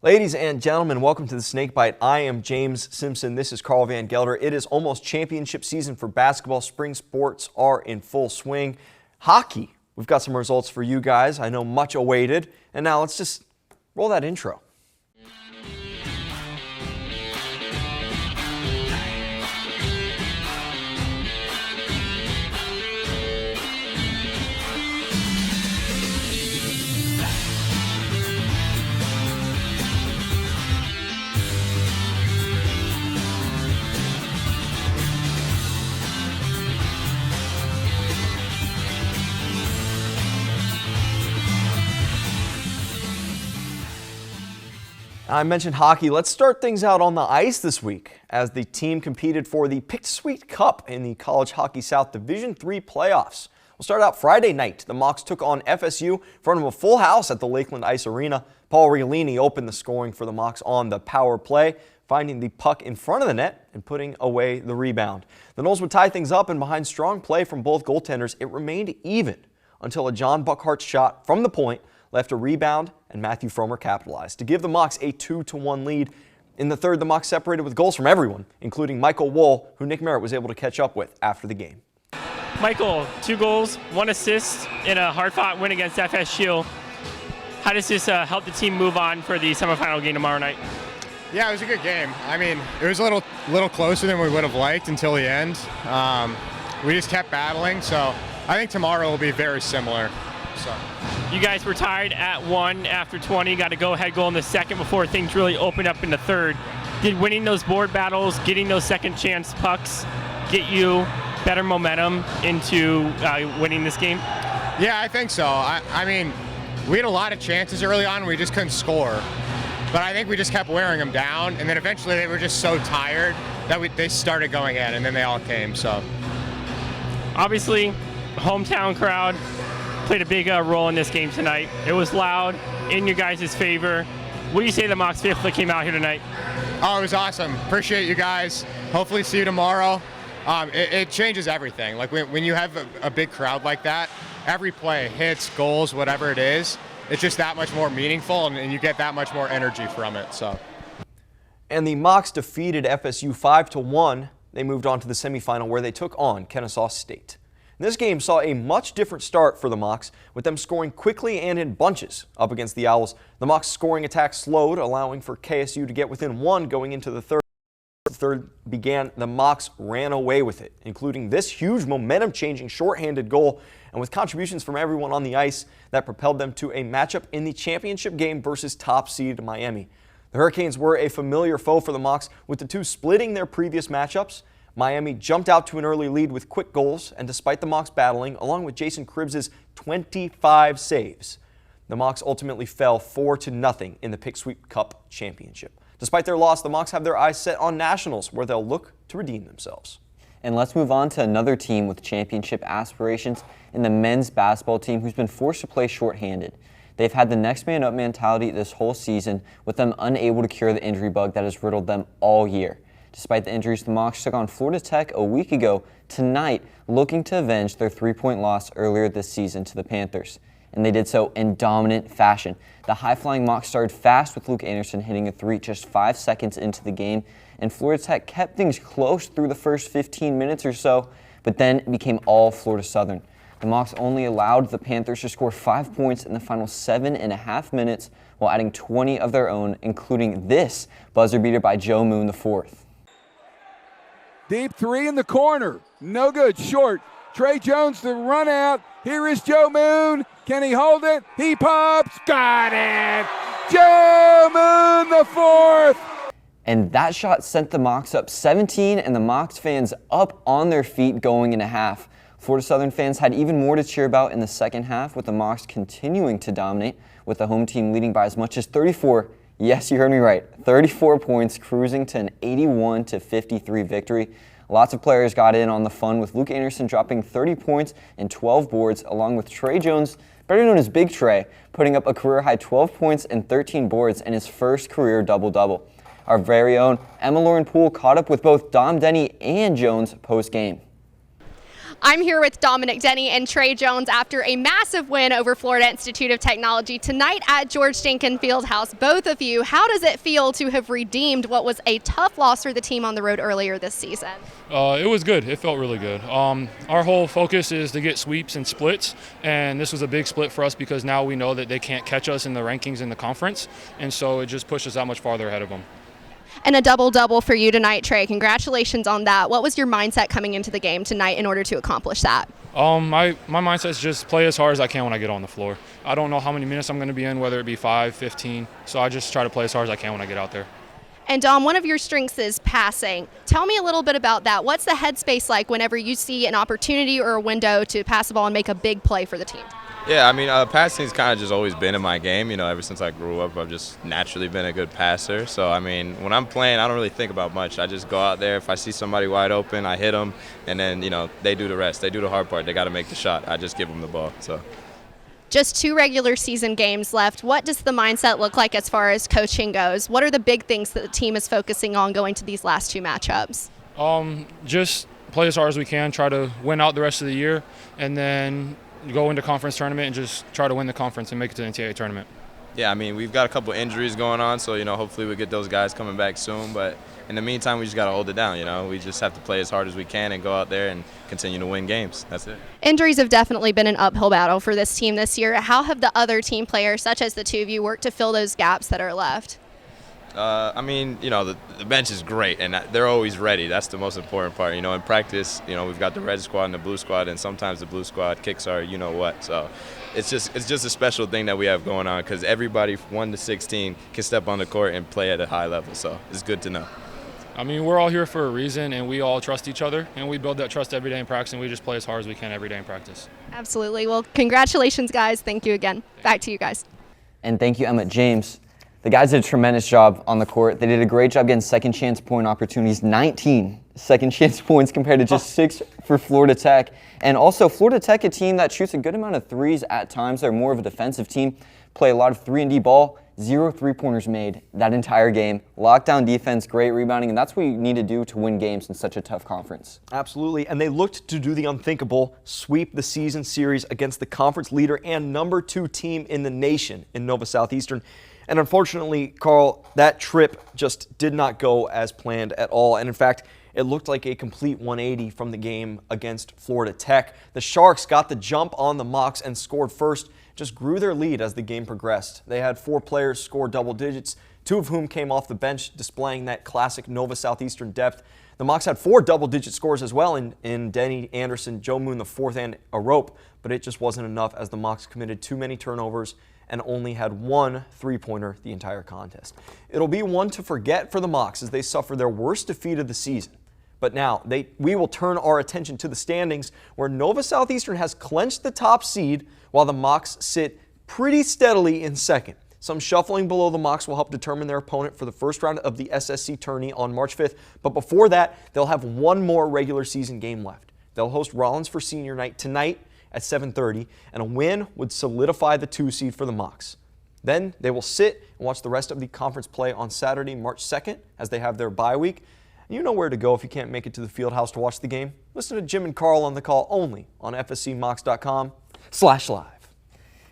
Ladies and gentlemen, welcome to the Snakebite. I am James Simpson. This is Carl Van Gelder. It is almost championship season for basketball. Spring sports are in full swing. Hockey, we've got some results for you guys. I know much awaited. And now let's just roll that intro. I mentioned hockey. Let's start things out on the ice this week as the team competed for the Pick-to-Suite Cup in the College Hockey South Division III playoffs. We'll start out Friday night. The Mocs took on FSU in front of a full house at the Lakeland Ice Arena. Paul Riolini opened the scoring for the Mocs on the power play, finding the puck in front of the net and putting away the rebound. The Noles would tie things up, and behind strong play from both goaltenders, it remained even until a John Buckhart shot from the point left a rebound, and Matthew Fromer capitalized to give the Mocs a 2-1 lead. In the third, the Mocs separated with goals from everyone, including Michael Wohl, who Nick Merritt was able to catch up with after the game. Michael, 2 goals, 1 assist in a hard-fought win against FSU. How does this help the team move on for the semifinal game tomorrow night? Yeah, it was a good game. I mean, it was a little closer than we would have liked until the end. We just kept battling, so I think tomorrow will be very similar. So. You guys were tied at 1 after 20, got a go-ahead goal in the second before things really opened up in the third. Did winning those board battles, getting those second chance pucks, get you better momentum into winning this game? Yeah, I think so. I mean, we had a lot of chances early on, we just couldn't score. But I think we just kept wearing them down, and then eventually they were just so tired that they started going in, and then they all came. So, obviously, hometown crowd played a big role in this game tonight. It was loud, in your guys' favor. What do you say to the Mocs faithful that came out here tonight? Oh, it was awesome. Appreciate you guys. Hopefully see you tomorrow. It changes everything. Like when you have a big crowd like that, every play, hits, goals, whatever it is, it's just that much more meaningful, and you get that much more energy from it. So. And the Mocs defeated FSU 5-1. They moved on to the semifinal where they took on Kennesaw State. This game saw a much different start for the Mocs, with them scoring quickly and in bunches up against the Owls. The Mocs scoring attack slowed, allowing for KSU to get within 1 going into the third. The third began, the Mocs ran away with it, including this huge momentum-changing shorthanded goal, and with contributions from everyone on the ice that propelled them to a matchup in the championship game versus top seed Miami. The Hurricanes were a familiar foe for the Mocs, with the two splitting their previous matchups. Miami jumped out to an early lead with quick goals, and despite the Mocs battling, along with Jason Cribbs' 25 saves, the Mocs ultimately fell 4-0 in the Pick-to-Suite Cup championship. Despite their loss, the Mocs have their eyes set on nationals, where they'll look to redeem themselves. And let's move on to another team with championship aspirations in the men's basketball team who's been forced to play shorthanded. They've had the next man up mentality this whole season, with them unable to cure the injury bug that has riddled them all year. Despite the injuries, the Mocs took on Florida Tech a week ago tonight, looking to avenge their 3-point loss earlier this season to the Panthers. And they did so in dominant fashion. The high-flying Mocs started fast with Luke Anderson hitting a 3 just 5 seconds into the game, and Florida Tech kept things close through the first 15 minutes or so, but then it became all Florida Southern. The Mocs only allowed the Panthers to score 5 points in the final 7.5 minutes while adding 20 of their own, including this buzzer beater by Joe Moon IV. Deep 3 in the corner. No good. Short. Trey Jones the run out. Here is Joe Moon. Can he hold it? He pops. Got it. Joe Moon the 4th. And that shot sent the Mocs up 17 and the Mocs fans up on their feet going into half. Florida Southern fans had even more to cheer about in the second half, with the Mocs continuing to dominate, with the home team leading by as much as 34. Yes, you heard me right. 34 points, cruising to an 81-53 victory. Lots of players got in on the fun, with Luke Anderson dropping 30 points and 12 boards, along with Trey Jones, better known as Big Trey, putting up a career-high 12 points and 13 boards in his first career double-double. Our very own Emma Lauren Poole caught up with both Dom Denny and Jones post-game. I'm here with Dominic Denny and Trey Jones after a massive win over Florida Institute of Technology tonight at George Stankin Fieldhouse. Both of you, how does it feel to have redeemed what was a tough loss for the team on the road earlier this season? It was good. It felt really good. Our whole focus is to get sweeps and splits, and this was a big split for us because now we know that they can't catch us in the rankings in the conference, and so it just pushed us that much farther ahead of them. And a double-double for you tonight, Trey. Congratulations on that. What was your mindset coming into the game tonight in order to accomplish that? My mindset is just play as hard as I can when I get on the floor. I don't know how many minutes I'm going to be in, whether it be 5, 15, so I just try to play as hard as I can when I get out there. And Dom, one of your strengths is passing. Tell me a little bit about that. What's the headspace like whenever you see an opportunity or a window to pass the ball and make a big play for the team? Yeah, I mean, passing's kind of just always been in my game. You know, ever since I grew up, I've just naturally been a good passer. So, I mean, when I'm playing, I don't really think about much. I just go out there. If I see somebody wide open, I hit them, and then, you know, they do the rest. They do the hard part. They got to make the shot. I just give them the ball. So. Just 2 regular season games left. What does the mindset look like as far as coaching goes? What are the big things that the team is focusing on going to these last 2 matchups? Just play as hard as we can, try to win out the rest of the year, and then go into conference tournament and just try to win the conference and make it to the NCAA tournament. Yeah, I mean, we've got a couple injuries going on, so, you know, hopefully we get those guys coming back soon. But in the meantime, we just got to hold it down, you know. We just have to play as hard as we can and go out there and continue to win games. That's it. Injuries have definitely been an uphill battle for this team this year. How have the other team players, such as the 2 of you, worked to fill those gaps that are left? I mean, you know, the bench is great, and they're always ready. That's the most important part. You know, in practice, you know, we've got the red squad and the blue squad, and sometimes the blue squad kicks our you-know-what. So it's just a special thing that we have going on because everybody 1 to 16 can step on the court and play at a high level. So it's good to know. I mean, we're all here for a reason, and we all trust each other, and we build that trust every day in practice, and we just play as hard as we can every day in practice. Absolutely. Well, congratulations, guys. Thank you again. Back to you guys. And thank you, Emmett James. The guys did a tremendous job on the court. They did a great job getting second chance point opportunities, 19 second chance points compared to just 6 for Florida Tech. And also Florida Tech, a team that shoots a good amount of threes at times. They're more of a defensive team, play a lot of 3-and-D ball, 0 3-pointers made that entire game. Lockdown defense, great rebounding, and that's what you need to do to win games in such a tough conference. Absolutely, and they looked to do the unthinkable, sweep the season series against the conference leader and number 2 team in the nation in Nova Southeastern. And unfortunately, Carl, that trip just did not go as planned at all. And in fact, it looked like a complete 180 from the game against Florida Tech. The Sharks got the jump on the Mocs and scored first, just grew their lead as the game progressed. They had 4 players score double digits, 2 of whom came off the bench, displaying that classic Nova Southeastern depth. The Mocs had 4 double-digit scores as well in Denny Anderson, Joe Moon the fourth, and a rope, but it just wasn't enough as the Mocs committed too many turnovers and only had 1 3-pointer the entire contest. It'll be one to forget for the Mocs as they suffer their worst defeat of the season. But now, we will turn our attention to the standings where Nova Southeastern has clinched the top seed while the Mocs sit pretty steadily in second. Some shuffling below the Mocs will help determine their opponent for the first round of the SSC tourney on March 5th. But before that, they'll have 1 more regular season game left. They'll host Rollins for senior night tonight at 7:30, and a win would solidify the 2 seed for the Mocs. Then they will sit and watch the rest of the conference play on Saturday, March 2nd, as they have their bye week. And you know where to go if you can't make it to the field house to watch the game. Listen to Jim and Carl on the call only on FSCMocs.com/live.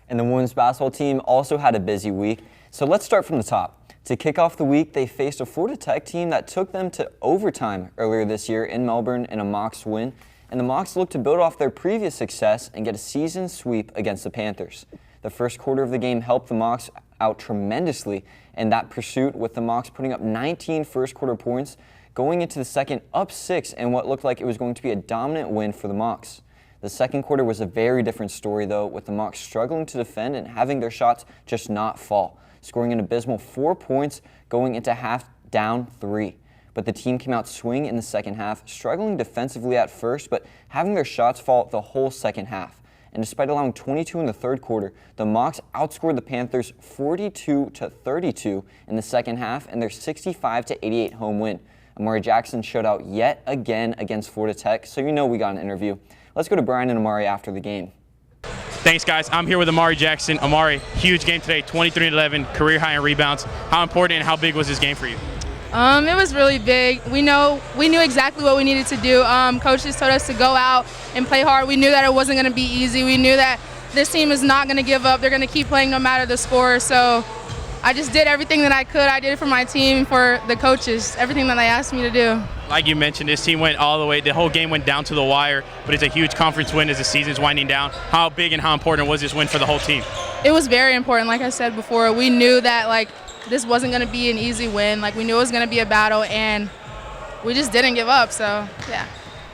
And the women's basketball team also had a busy week. So let's start from the top. To kick off the week, they faced a Florida Tech team that took them to overtime earlier this year in Melbourne in a Mocs win. And the Mocs look to build off their previous success and get a season sweep against the Panthers. The first quarter of the game helped the Mocs out tremendously in that pursuit, with the Mocs putting up 19 first quarter points, going into the second up 6 in what looked like it was going to be a dominant win for the Mocs. The second quarter was a very different story though, with the Mocs struggling to defend and having their shots just not fall, scoring an abysmal 4 points going into half down 3. But the team came out swinging in the second half, struggling defensively at first, but having their shots fall the whole second half. And despite allowing 22 in the third quarter, the Mocs outscored the Panthers 42-32 in the second half in their 65-88 home win. Amari Jackson showed out yet again against Florida Tech, so you know we got an interview. Let's go to Brian and Amari after the game. Thanks, guys. I'm here with Amari Jackson. Amari, huge game today, 23-11, career high in rebounds. How important and how big was this game for you? It was really big. We knew exactly what we needed to do. Coaches told us to go out and play hard. We knew that it wasn't going to be easy. We knew that this team is not going to give up. They're going to keep playing no matter the score. So I just did everything that I could. I did it for my team, for the coaches, everything that they asked me to do. Like you mentioned, this team went all the way. The whole game went down to the wire, but it's a huge conference win as the season's winding down. How big and how important was this win for the whole team? It was very important. Like I said before, we knew that this wasn't going to be an easy win. We knew it was going to be a battle, and we just didn't give up. So, yeah.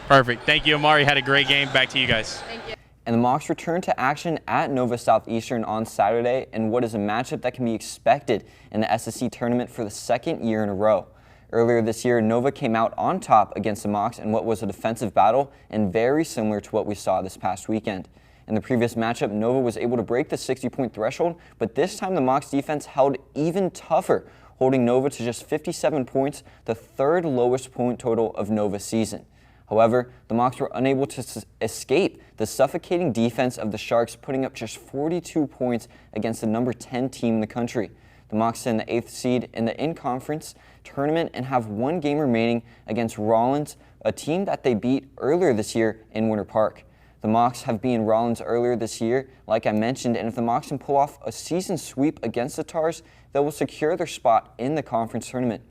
Perfect. Thank you, Amari. Had a great game. Back to you guys. Thank you. And the Mocs return to action at Nova Southeastern on Saturday in what is a matchup that can be expected in the SSC tournament for the second year in a row. Earlier this year, Nova came out on top against the Mocs in what was a defensive battle and very similar to what we saw this past weekend. In the previous matchup, Nova was able to break the 60-point threshold, but this time the Mocs defense held even tougher, holding Nova to just 57 points, the third lowest point total of Nova's season. However, the Mocs were unable to escape the suffocating defense of the Sharks, putting up just 42 points against the number 10 team in the country. The Mocs sit in the 8th seed in the in-conference tournament and have one game remaining against Rollins, a team that they beat earlier this year in Winter Park. The Mocs have beaten Rollins earlier this year, like I mentioned, and if the Mocs can pull off a season sweep against the Tars, they will secure their spot in the conference tournament.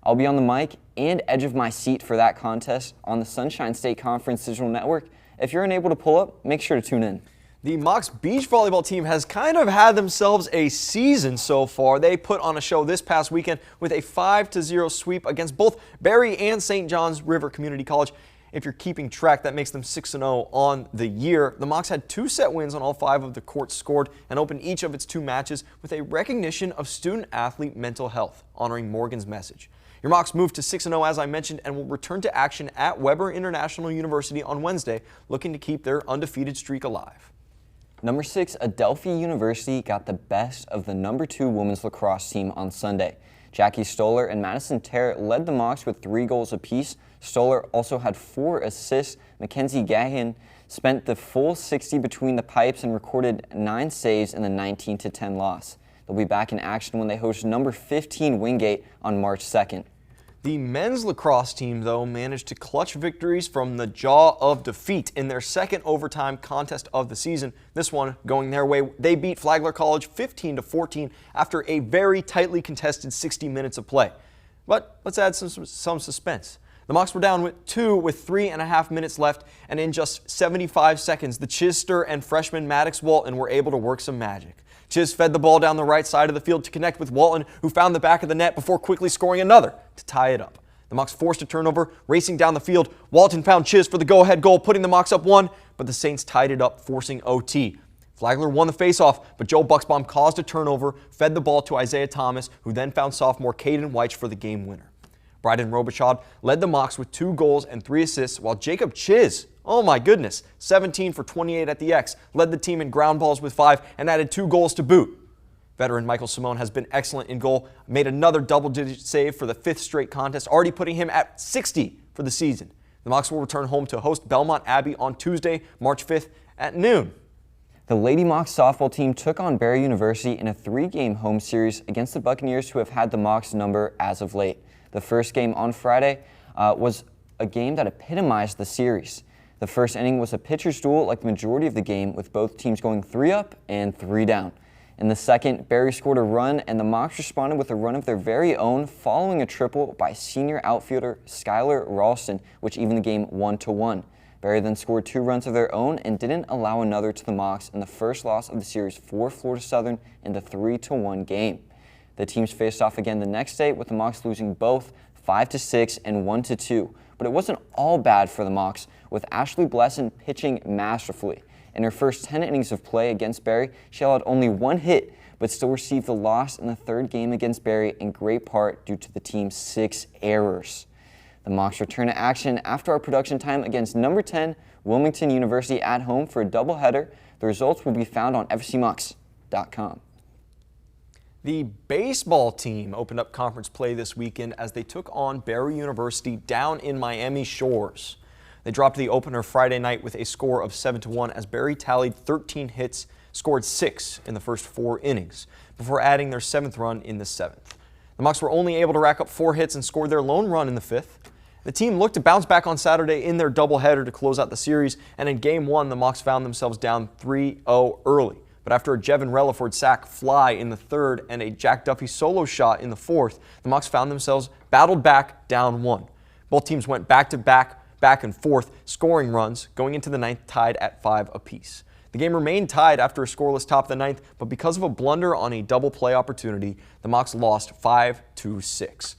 I'll be on the mic and edge of my seat for that contest on the Sunshine State Conference Digital Network. If you're unable to pull up, make sure to tune in. The Mocs beach volleyball team has kind of had themselves a season so far. They put on a show this past weekend with a 5-0 sweep against both Barry and St. John's River Community College. If you're keeping track, that makes them 6-0 on the year. The Mocs had 2 set wins on all 5 of the courts scored and opened each of its 2 matches with a recognition of student-athlete mental health, honoring Morgan's message. Your Mocs moved to 6-0, as I mentioned, and will return to action at Weber International University on Wednesday, looking to keep their undefeated streak alive. Number 6, Adelphi University got the best of the number 2 women's lacrosse team on Sunday. Jackie Stoller and Madison Terrett led the Mocs with 3 goals apiece. Stoller also had 4 assists. Mackenzie Gahan spent the full 60 between the pipes and recorded 9 saves in the 19-10 loss. They'll be back in action when they host number 15 Wingate on March 2nd. The men's lacrosse team, though, managed to clutch victories from the jaw of defeat in their second overtime contest of the season. This one going their way. They beat Flagler College 15-14 after a very tightly contested 60 minutes of play. But let's add some suspense. The Mocs were down with 2 with 3.5 minutes left, and in just 75 seconds, the Chister and freshman Maddox Walton were able to work some magic. Chiz fed the ball down the right side of the field to connect with Walton, who found the back of the net before quickly scoring another to tie it up. The Mocs forced a turnover, racing down the field. Walton found Chiz for the go-ahead goal, putting the Mocs up 1, but the Saints tied it up, forcing OT. Flagler won the faceoff, but Joe Bucksbaum caused a turnover, fed the ball to Isaiah Thomas, who then found sophomore Caden Weich for the game winner. Bryden Robichaud led the Mocs with 2 goals and 3 assists, while Jacob Chiz, oh my goodness, 17 for 28 at the X, led the team in ground balls with 5 and added 2 goals to boot. Veteran Michael Simone has been excellent in goal, made another double-digit save for the 5th straight contest, already putting him at 60 for the season. The Mocs will return home to host Belmont Abbey on Tuesday, March 5th at noon. The Lady Mocs softball team took on Barry University in a 3-game home series against the Buccaneers, who have had the Mocs number as of late. The first game on Friday was a game that epitomized the series. The first inning was a pitcher's duel like the majority of the game, with both teams going 3 up and 3 down. In the second, Barry scored a run, and the Mocs responded with a run of their very own, following a triple by senior outfielder Skylar Ralston, which evened the game 1-1. Barry then scored 2 runs of their own and didn't allow another to the Mocs in the first loss of the series for Florida Southern in the 3-1 game. The teams faced off again the next day, with the Mocs losing both 5-6 and 1-2. But it wasn't all bad for the Mocs, with Ashley Blesson pitching masterfully. In her first 10 innings of play against Barry, she allowed only 1 hit, but still received the loss in the 3rd game against Barry, in great part due to the team's 6 errors. The Mocs return to action after our production time against number 10 Wilmington University at home for a doubleheader. The results will be found on fcmocs.com. The baseball team opened up conference play this weekend as they took on Barry University down in Miami Shores. They dropped the opener Friday night with a score of 7-1 as Barry tallied 13 hits, scored 6 in the first 4 innings, before adding their 7th run in the 7th. The Mocs were only able to rack up 4 hits and scored their lone run in the 5th. The team looked to bounce back on Saturday in their doubleheader to close out the series, and in Game 1, the Mocs found themselves down 3-0 early. But after a Jevin Relaford sac fly in the 3rd and a Jack Duffy solo shot in the 4th, the Mocs found themselves battled back down 1. Both teams went back-to-back, back and forth, scoring runs, going into the 9th tied at 5 apiece. The game remained tied after a scoreless top of the 9th, but because of a blunder on a double play opportunity, the Mocs lost 5-6.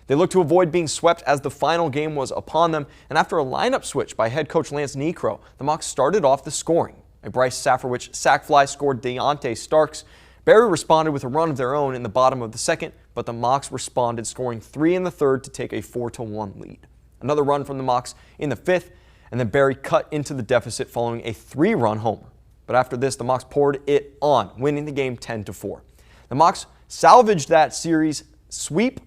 They looked to avoid being swept as the final game was upon them, and after a lineup switch by head coach Lance Niekro, the Mocs started off the scoring. A Bryce Safrowicz sac fly scored Deontay Starks. Barry responded with a run of their own in the bottom of the 2nd, but the Mocs responded, scoring 3 in the 3rd to take a 4-1 lead. Another run from the Mocs in the 5th, and then Barry cut into the deficit following a 3-run homer. But after this, the Mocs poured it on, winning the game 10-4. The Mocs salvaged that series sweep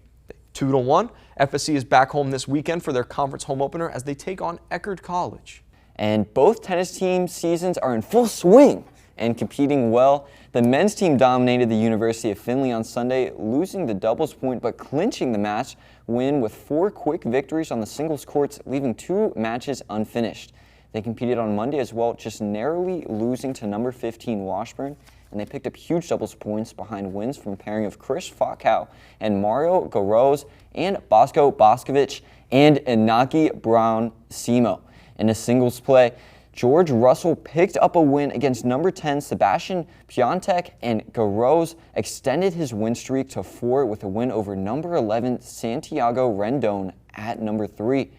2-1. FSC is back home this weekend for their conference home opener as they take on Eckerd College. And both tennis team seasons are in full swing and competing well. The men's team dominated the University of Findlay on Sunday, losing the doubles point but clinching the match win with 4 quick victories on the singles courts, leaving 2 matches unfinished. They competed on Monday as well, just narrowly losing to number 15 Washburn, and they picked up huge doubles points behind wins from a pairing of Chris Falkow and Mario Garros and Bosco Boskovic and Inaki Brown-Simo. In a singles play, George Russell picked up a win against number 10 Sebastian Piontek, and Garros extended his win streak to 4 with a win over number 11 Santiago Rendon at number 3.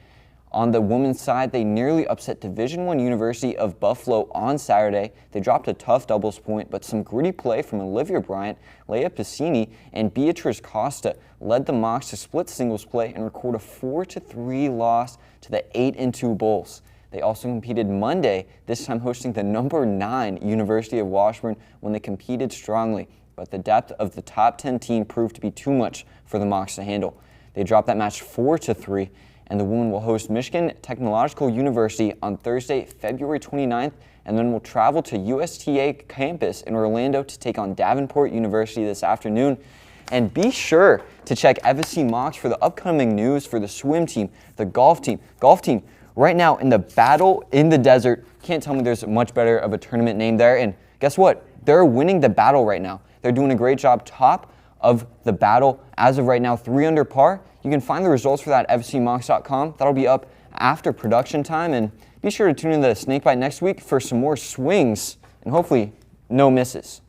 On the women's side, they nearly upset Division I University of Buffalo on Saturday. They dropped a tough doubles point, but some gritty play from Olivia Bryant, Leia Piscini, and Beatrice Costa led the Mocs to split singles play and record a 4-3 loss to the 8-2 Bulls. They also competed Monday, this time hosting the number 9 University of Washburn when they competed strongly, but the depth of the top 10 team proved to be too much for the Mocs to handle. They dropped that match 4-3. And the women will host Michigan Technological University on Thursday, February 29th, and then will travel to USTA campus in Orlando to take on Davenport University this afternoon. And be sure to check FSC Mocs for the upcoming news for the swim team, the golf team. Golf team right now in the battle in the desert. Can't tell me there's much better of a tournament name there. And guess what? They're winning the battle right now. They're doing a great job top of the battle. As of right now, 3 under par. You can find the results for that at fscmocs.com. That'll be up after production time. And be sure to tune in to Snakebite next week for some more swings and hopefully no misses.